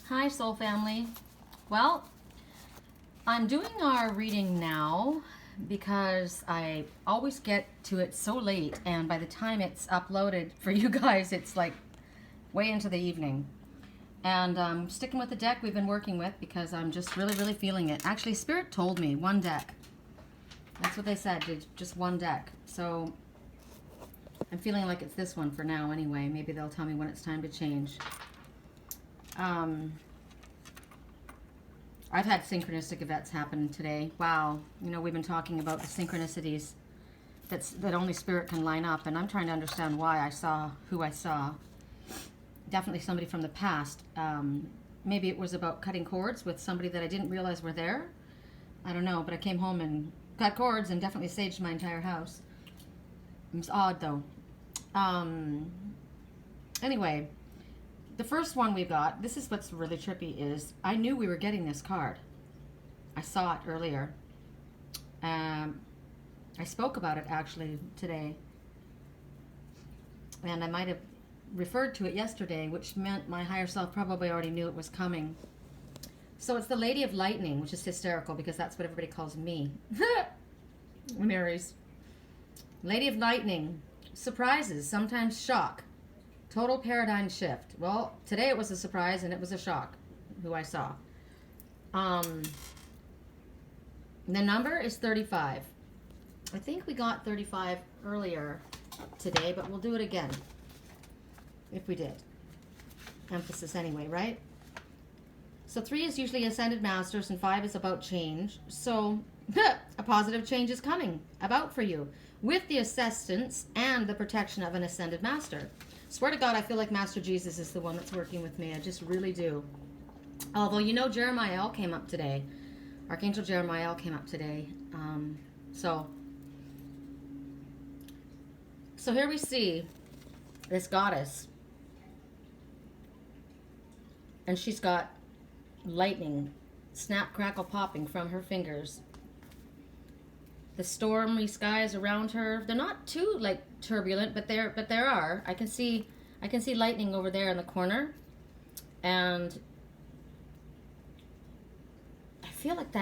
Hi, Soul Family. Well, I'm doing our reading now because I always get to it so late, and by the time it's uploaded for you guys, it's like way into the evening. And I'm sticking with the deck we've been working with because I'm just really feeling it. Actually, Spirit told me one deck. That's what they said, just one deck. So I'm feeling like it's this one for now anyway. Maybe they'll tell me when it's time to change. I've had synchronistic events happen today. Wow. You know, we've been talking about the synchronicities that only Spirit can line up, and I'm trying to understand why I saw who I saw. Definitely somebody from the past. Maybe it was about cutting cords with somebody that I didn't realize were there. I don't know, but I came home and cut cords and definitely saged my entire house. It was odd, though. Anyway, the first one we got, this is what's really trippy, is I knew we were getting this card. I saw it earlier. I spoke about it actually today. And I might have referred to it yesterday, which meant my higher self probably already knew it was coming. So it's the Lady of Lightning, which is hysterical because that's what everybody calls me. Mary's. Lady of Lightning. Surprises, sometimes shock. Total paradigm shift. Well, today it was a surprise and it was a shock, who I saw. The number is 35. I think we got 35 earlier today, but we'll do it again. If we did. Emphasis anyway, right? So 3 is usually ascended masters and 5 is about change. So a positive change is coming about for you with the assistance and the protection of an ascended master. Swear to God, I feel like Master Jesus is the one that's working with me. I just really do. Although, you know, Jeremiah came up today. Archangel Jeremiah came up today. So here we see this goddess. And she's got lightning, snap, crackle, popping from her fingers. The stormy skies around her, they're not too like turbulent, but there are. I can see lightning over there in the corner. And I feel like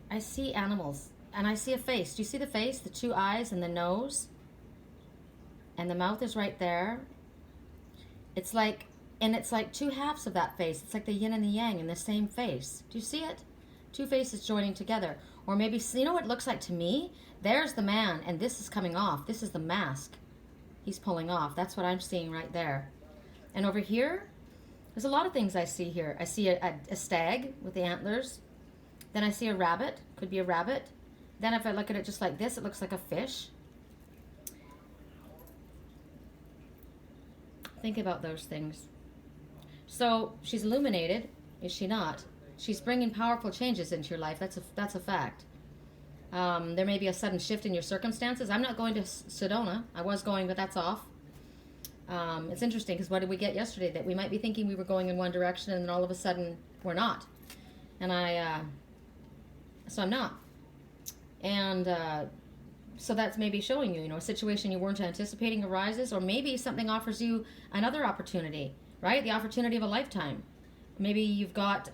I see animals and I see a face. Do you see the face? The 2 eyes and the nose? And the mouth is right there. It's like 2 halves of that face. It's like the yin and the yang in the same face. Do you see it? 2 faces joining together. Or maybe, you know what it looks like to me? There's the man, and this is coming off. This is the mask he's pulling off. That's what I'm seeing right there. And over here, there's a lot of things I see here. I see a stag with the antlers. Then I see a rabbit. Could be a rabbit. Then if I look at it just like this, it looks like a fish. Think about those things. So she's illuminated, is she not? She's bringing powerful changes into your life. That's a fact. There may be a sudden shift in your circumstances. I'm not going to Sedona. I was going, but that's off. It's interesting because what did we get yesterday? That we might be thinking we were going in one direction and then all of a sudden we're not. And so I'm not. And so that's maybe showing you, a situation you weren't anticipating arises, or maybe something offers you another opportunity, right? The opportunity of a lifetime. Maybe you've got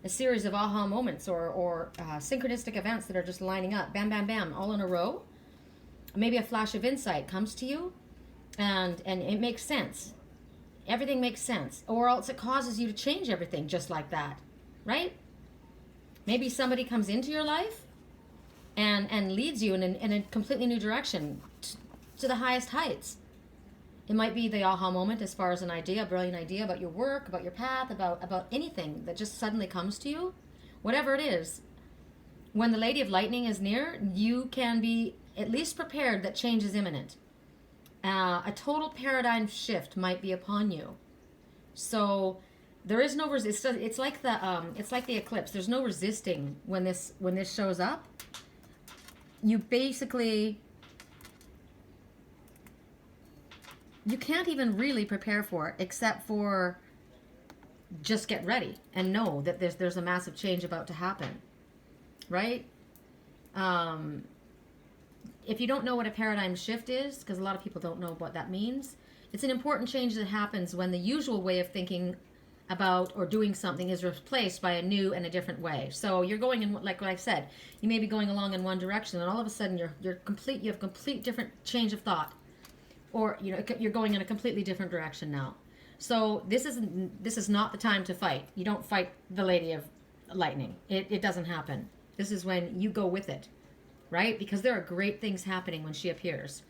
a series of aha moments or synchronistic events that are just lining up, bam, bam, bam, all in a row. Maybe a flash of insight comes to you and it makes sense. Everything makes sense. Or else it causes you to change everything just like that, right? Maybe somebody comes into your life and leads you in a completely new direction to the highest heights. It might be the aha moment as far as an idea, a brilliant idea about your work, about your path, about anything that just suddenly comes to you. Whatever it is, when the Lady of Lightning is near, you can be at least prepared that change is imminent. A total paradigm shift might be upon you. So there is no resistance. It's like the eclipse. There's no resisting when this shows up. You basically, you can't even really prepare for it except for just get ready and know that there's a massive change about to happen, right? If you don't know what a paradigm shift is, because a lot of people don't know what that means, It's an important change that happens when the usual way of thinking about or doing something is replaced by a new and a different way. So you're going in, like what I said, you may be going along in one direction, and all of a sudden you have complete different change of thought, or you're going in a completely different direction now. So this is not the time to fight. You don't fight the Lady of Lightning. It doesn't happen. This is when you go with it, right? Because there are great things happening when she appears.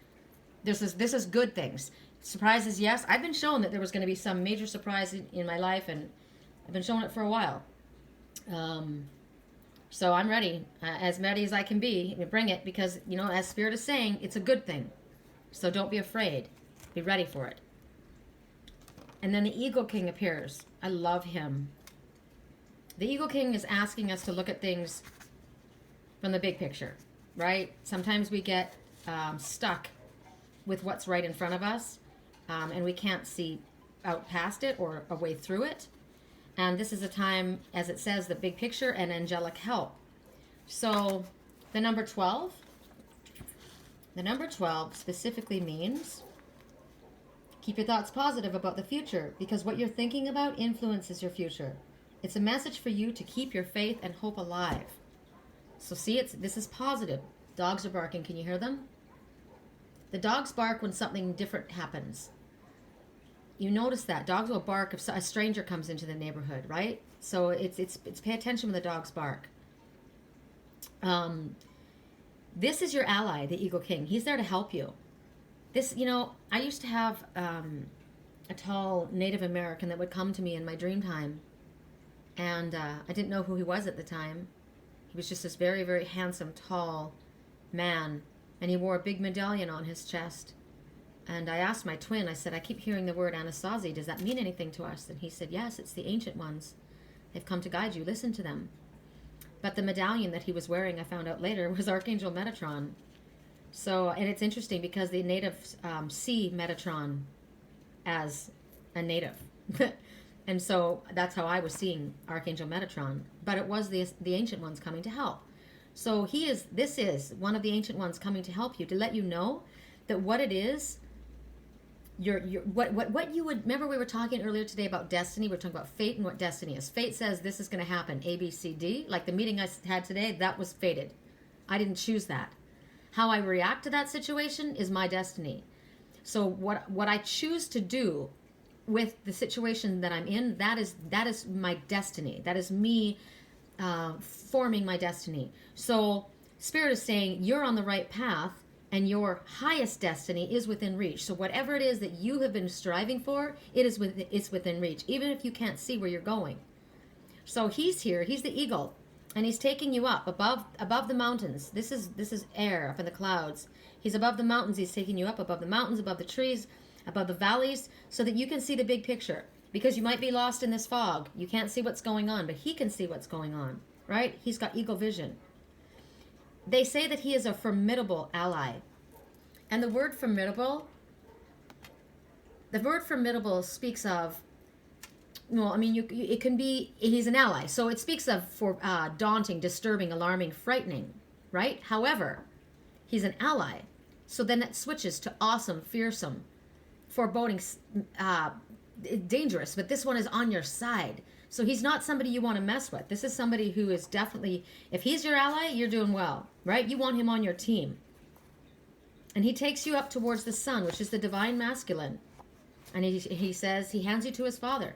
This is good things. Surprises, yes. I've been shown that there was going to be some major surprise in my life, and I've been showing it for a while. So I'm ready as I can be. Bring it, because, as Spirit is saying, it's a good thing. So don't be afraid. Be ready for it. And then the Eagle King appears. I love him. The Eagle King is asking us to look at things from the big picture, right? Sometimes we get stuck with what's right in front of us, and we can't see out past it or a way through it. And this is a time, as it says, the big picture and angelic help. So the number 12 specifically means keep your thoughts positive about the future, because what you're thinking about influences your future. It's a message for you to keep your faith and hope alive. So see, this is positive. Dogs are barking. Can you hear them? The dogs bark when something different happens. You notice that. Dogs will bark if a stranger comes into the neighborhood, right? So it's pay attention when the dogs bark. This is your ally, the Eagle King. He's there to help you. This, I used to have a tall Native American that would come to me in my dream time. And I didn't know who he was at the time. He was just this very, very handsome, tall man. And he wore a big medallion on his chest. And I asked my twin, I said, I keep hearing the word Anasazi. Does that mean anything to us? And he said, yes, it's the ancient ones. They've come to guide you. Listen to them. But the medallion that he was wearing, I found out later, was Archangel Metatron. So, and it's interesting because the natives see Metatron as a native. And so that's how I was seeing Archangel Metatron. But it was the ancient ones coming to help. So this is one of the ancient ones coming to help you, to let you know that what it is, what you would, remember we were talking earlier today about destiny. We were talking about fate and what destiny is. Fate says this is going to happen, A, B, C, D. Like the meeting I had today, that was fated. I didn't choose that. How I react to that situation is my destiny. So what I choose to do with the situation that I'm in, that is my destiny. That is me forming my destiny. So Spirit is saying you're on the right path, and your highest destiny is within reach. So whatever it is that you have been striving for, it's within reach, even if you can't see where you're going. So he's here. He's the eagle, and he's taking you up above the mountains. This is air up in the clouds. He's above the mountains. He's taking you up above the mountains, above the trees, above the valleys, so that you can see the big picture. Because you might be lost in this fog. You can't see what's going on, but he can see what's going on, right? He's got eagle vision. They say that he is a formidable ally. And the word formidable speaks of, well, I mean, it can be, he's an ally. So it speaks of daunting, disturbing, alarming, frightening, right? However, he's an ally. So then it switches to awesome, fearsome, foreboding, dangerous. But this one is on your side. So he's not somebody you want to mess with. This is somebody who is definitely, if he's your ally, you're doing well, right? You want him on your team. And he takes you up towards the sun, which is the divine masculine. And he says, he hands you to his father.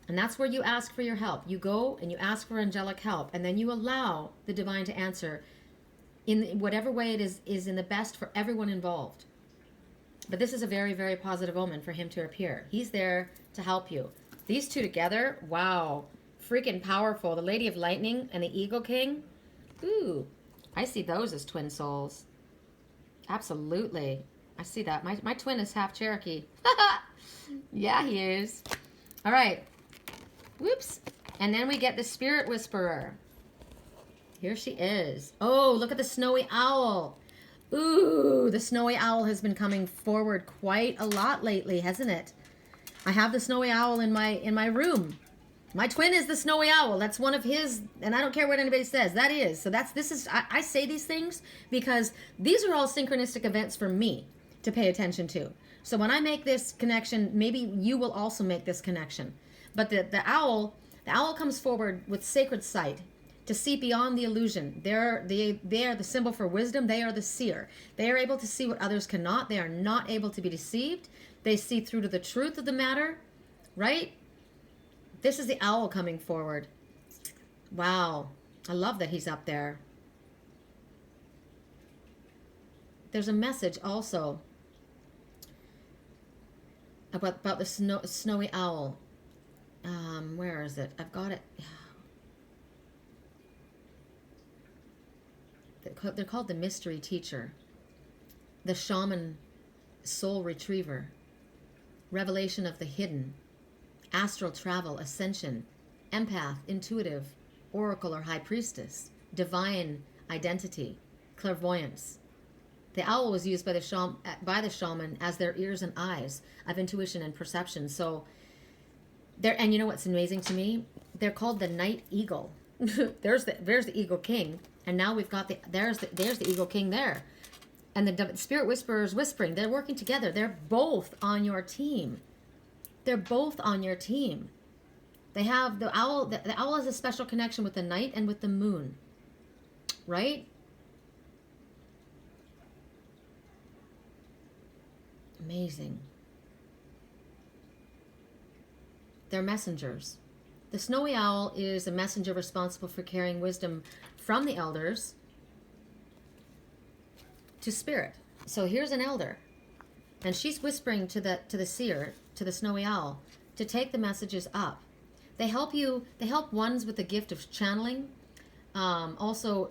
And that's where you ask for your help. You go and you ask for angelic help, and then you allow the divine to answer in whatever way it is in the best for everyone involved. But this is a very, very positive omen for him to appear. He's there to help you. These two together, wow, freaking powerful. The Lady of Lightning and the Eagle King. Ooh, I see those as twin souls. Absolutely. I see that. My twin is half Cherokee. Yeah, he is. All right. Whoops. And then we get the Spirit Whisperer. Here she is. Oh, look at the snowy owl. Ooh, the snowy owl has been coming forward quite a lot lately, hasn't it? I have the snowy owl in my room. My twin is the snowy owl. That's one of his, and I don't care what anybody says. That is. So I say these things because these are all synchronistic events for me to pay attention to. So when I make this connection, maybe you will also make this connection. But the owl comes forward with sacred sight to see beyond the illusion. They are the symbol for wisdom. They are the seer. They are able to see what others cannot. They are not able to be deceived. They see through to the truth of the matter, right? This is the owl coming forward. Wow. I love that he's up there. There's a message also about the snowy owl. Where is it? I've got it. They're called the mystery teacher, the shaman soul retriever, revelation of the hidden, astral travel, ascension, empath, intuitive, oracle or high priestess, divine identity, clairvoyance. The owl was used by the shaman as their ears and eyes of intuition and perception. So, and you know what's amazing to me? They're called the night eagle. there's the eagle king, and now we've got there's the eagle king there, and the spirit whisperers whispering. They're working together. They're both on your team. They're both on your team. They have the owl. The owl has a special connection with the night and with the moon, right? Amazing. They're messengers. The snowy owl is a messenger responsible for carrying wisdom from the elders to spirit. So here's an elder, and she's whispering to the seer, to the snowy owl, to take the messages up. They help ones with the gift of channeling. Also,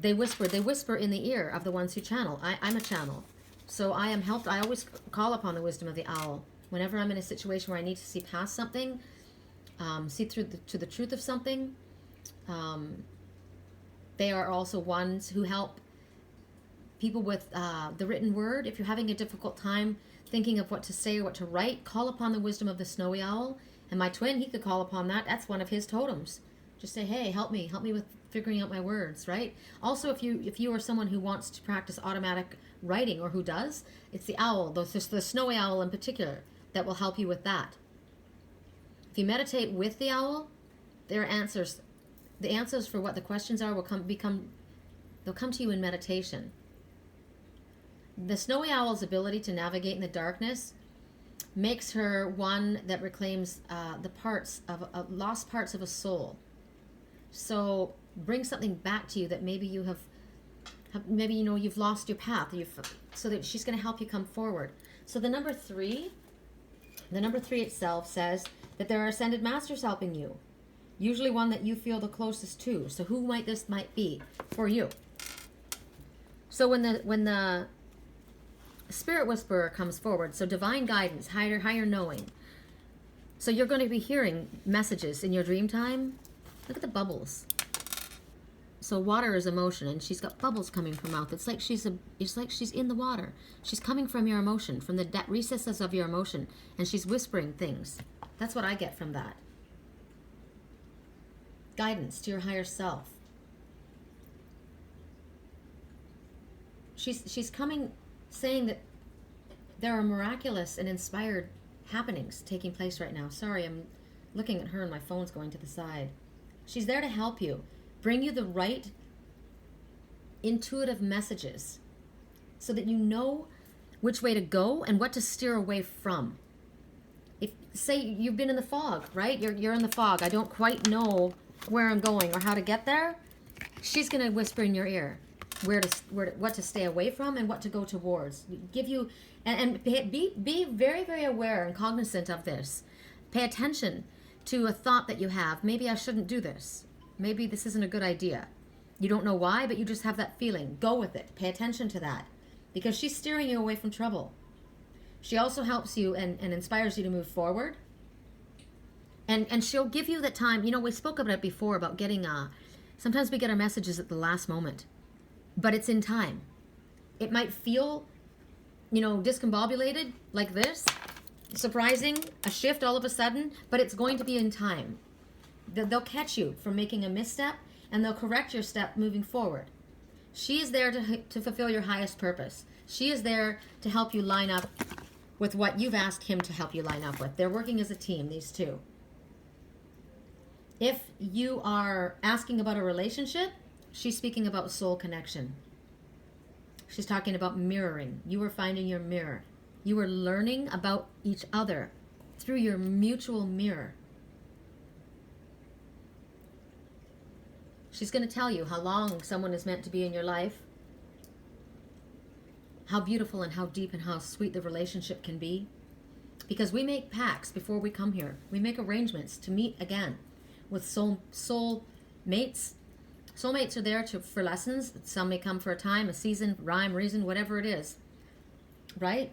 they whisper in the ear of the ones who channel. I'm a channel. So I am helped. I always call upon the wisdom of the owl whenever I'm in a situation where I need to see past something, see through to the truth of something. They are also ones who help people with the written word. If you're having a difficult time thinking of what to say or what to write, call upon the wisdom of the snowy owl. And my twin, he could call upon that. That's one of his totems. Just say, hey, help me with figuring out my words, right? Also, if you are someone who wants to practice automatic writing, or who does, it's the owl, the snowy owl in particular, that will help you with that. If you meditate with the owl, the answers for what the questions are they'll come to you in meditation. The snowy owl's ability to navigate in the darkness makes her one that reclaims the lost parts of a soul. So bring something back to you that maybe you have maybe you've lost your path. So that she's going to help you come forward. So the number 3 itself says that there are ascended masters helping you, usually one that you feel the closest to. So who might this be for you? So when the spirit whisperer comes forward, so divine guidance, higher knowing. So you're going to be hearing messages in your dream time. Look at the bubbles. So water is emotion, and she's got bubbles coming from her mouth. It's like she's in the water. She's coming from your emotion, from the recesses of your emotion, and she's whispering things. That's what I get from that. Guidance to your higher self. She's coming, saying that there are miraculous and inspired happenings taking place right now. Sorry, I'm looking at her and my phone's going to the side. She's there to help you, bring you the right intuitive messages so that you know which way to go and what to steer away from. If, say, you've been in the fog, right? You're in the fog. I don't quite know where I'm going or how to get there. She's going to whisper in your ear what to stay away from and what to go towards. Give you and be very, very aware and cognizant of this. Pay attention to a thought that you have. Maybe I shouldn't do this. Maybe this isn't a good idea. You don't know why, but you just have that feeling. Go with it. Pay attention to that, because she's steering you away from trouble. She also helps you and inspires you to move forward. And she'll give you that time. We spoke about it before about getting sometimes we get our messages at the last moment, but it's in time. It might feel, discombobulated like this, surprising, a shift all of a sudden, but it's going to be in time. They'll catch you from making a misstep, and they'll correct your step moving forward. She is there to fulfill your highest purpose. She is there to help you line up with what you've asked him to help you line up with. They're working as a team, these two. If you are asking about a relationship, she's speaking about soul connection. She's talking about mirroring. You are finding your mirror. You are learning about each other through your mutual mirror. She's going to tell you how long someone is meant to be in your life, how beautiful and how deep and how sweet the relationship can be. Because we make pacts before we come here. We make arrangements to meet again with soul mates. Soulmates are there for lessons. Some may come for a time, a season, rhyme, reason, whatever it is. Right?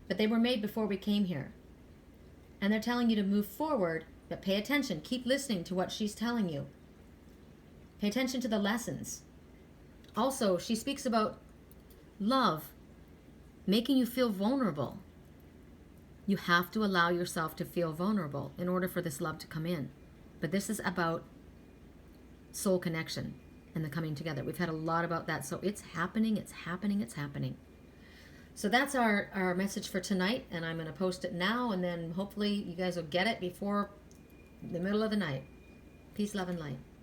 But they were made before we came here. And they're telling you to move forward, but pay attention. Keep listening to what she's telling you. Pay attention to the lessons. Also, she speaks about love making you feel vulnerable. You have to allow yourself to feel vulnerable in order for this love to come in. But this is about soul connection and the coming together. We've had a lot about that. So it's happening, it's happening, it's happening. So that's our message for tonight. And I'm going to post it now. And then hopefully you guys will get it before the middle of the night. Peace, love, and light.